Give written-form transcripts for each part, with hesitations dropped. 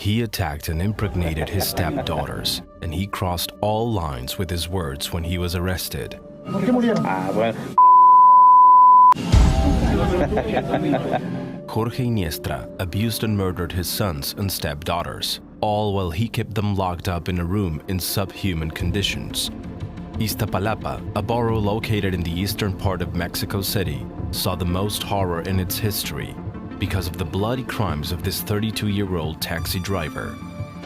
He attacked and impregnated his stepdaughters, and he crossed all lines with his words when he was arrested. Jorge Iniestra abused and murdered his sons and stepdaughters, all while he kept them locked up in a room in subhuman conditions. Iztapalapa, a borough located in the eastern part of Mexico City, saw the most horror in its history because of the bloody crimes of this 32-year-old taxi driver.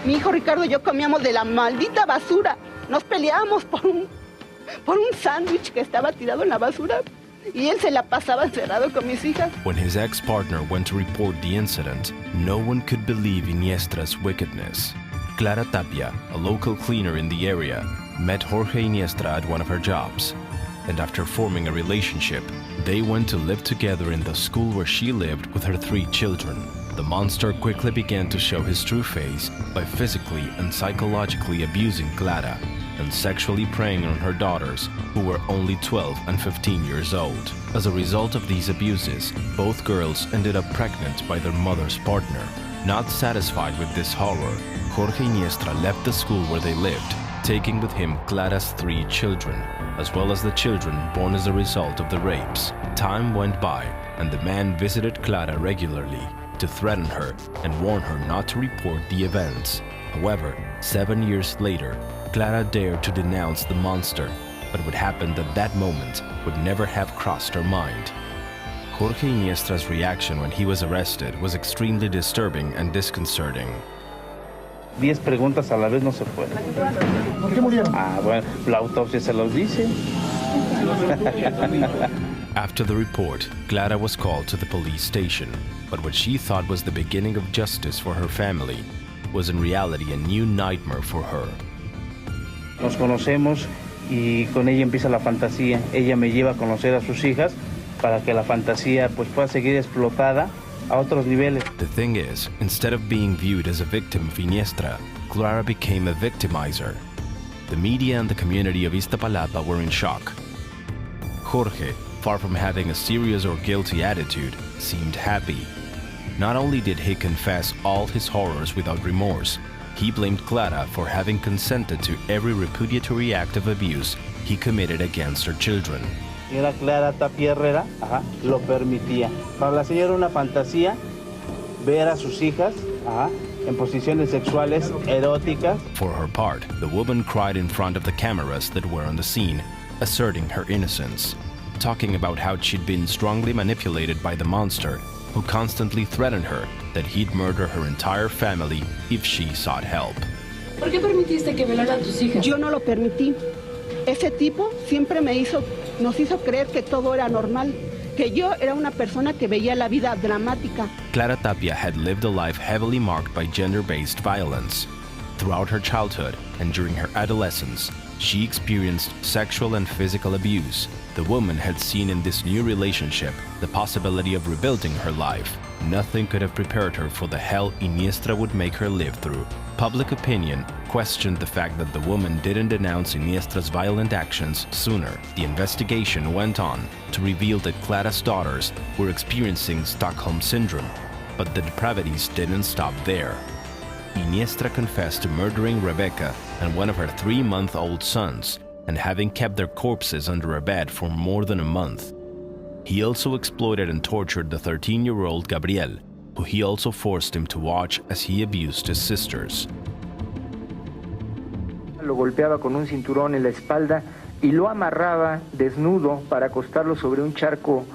Mi hijo Ricardo y yo comíamos de la maldita basura. Nos peleábamos por un sándwich que estaba tirado en la basura. Y él se la pasaba encerrado con mis hijas. When his ex-partner went to report the incident, no one could believe Iniestra's wickedness. Clara Tapia, a local cleaner in the area, met Jorge Iniestra at one of her jobs, and after forming a relationship, they went to live together in the school where she lived with her 3 children. The monster quickly began to show his true face by physically and psychologically abusing Clara and sexually preying on her daughters, who were only 12 and 15 years old. As a result of these abuses, both girls ended up pregnant by their mother's partner. Not satisfied with this horror, Jorge Iniestra left the school where they lived, taking with him Clara's 3 children, as well as the children born as a result of the rapes. Time went by, and the man visited Clara regularly to threaten her and warn her not to report the events. However, 7 years later, Clara dared to denounce the monster, but what happened at that moment would never have crossed her mind. Jorge Iniestra's reaction when he was arrested was extremely disturbing and disconcerting. 10 preguntas a la vez no se puede. ¿Por qué murieron? Bueno, la autopsia se los dice. After the report, Clara was called to the police station, but what she thought was the beginning of justice for her family was in reality a new nightmare for her. Nos conocemos y con ella empieza la fantasía. Ella me lleva a conocer a sus hijas para que la fantasía pues pueda seguir explotada a otros niveles. The thing is, instead of being viewed as a victim of Iniestra, Clara became a victimizer. The media and the community of Iztapalapa were in shock. Jorge, far from having a serious or guilty attitude, seemed happy. Not only did he confess all his horrors without remorse, he blamed Clara for having consented to every repudiatory act of abuse he committed against her children. Era Clara Tapia Herrera, lo permitía. Para la señora era una fantasía ver a sus hijas en posiciones sexuales eróticas. For her part, the woman cried in front of the cameras that were on the scene, asserting her innocence, talking about how she'd been strongly manipulated by the monster, who constantly threatened her that he'd murder her entire family if she sought help. ¿Por qué permitiste que violara a tus hijas? Yo no lo permití. Ese tipo siempre nos hizo creer que todo era normal, que yo era una persona que veía la vida dramática. Clara Tapia had lived a life heavily marked by gender-based violence. Throughout her childhood and during her adolescence, she experienced sexual and physical abuse. The woman had seen in this new relationship the possibility of rebuilding her life. Nothing could have prepared her for the hell Iniestra would make her live through. Public opinion questioned the fact that the woman didn't denounce Iniestra's violent actions sooner. The investigation went on to reveal that Clara's daughters were experiencing Stockholm Syndrome, but the depravities didn't stop there. Iniestra confessed to murdering Rebecca and one of her 3-month-old sons, and having kept their corpses under a bed for more than a month. He also exploited and tortured the 13-year-old Gabriel, who he also forced him to watch as he abused his sisters. Lo golpeaba con un cinturón en la espalda y lo amarraba desnudo para acostarlo sobre un charco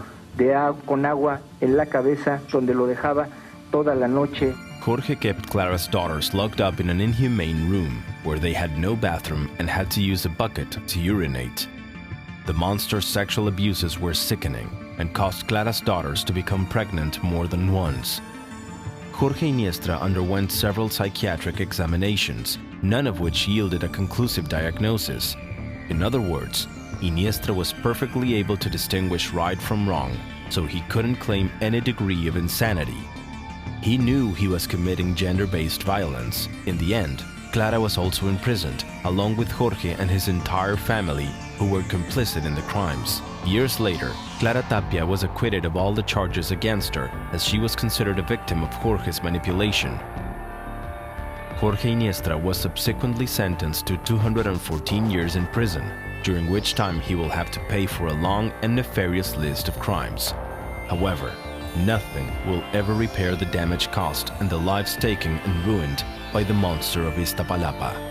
con agua en la cabeza, donde lo dejaba toda la noche. Jorge kept Clara's daughters locked up in an inhumane room where they had no bathroom and had to use a bucket to urinate. The monster's sexual abuses were sickening and caused Clara's daughters to become pregnant more than once. Jorge Iniestra underwent several psychiatric examinations, none of which yielded a conclusive diagnosis. In other words, Iniestra was perfectly able to distinguish right from wrong, so he couldn't claim any degree of insanity. He knew he was committing gender-based violence. In the end, Clara was also imprisoned, along with Jorge and his entire family, who were complicit in the crimes. Years later, Clara Tapia was acquitted of all the charges against her, as she was considered a victim of Jorge's manipulation. Jorge Iniestra was subsequently sentenced to 214 years in prison, during which time he will have to pay for a long and nefarious list of crimes. However, nothing will ever repair the damage caused and the lives taken and ruined by the monster of Iztapalapa.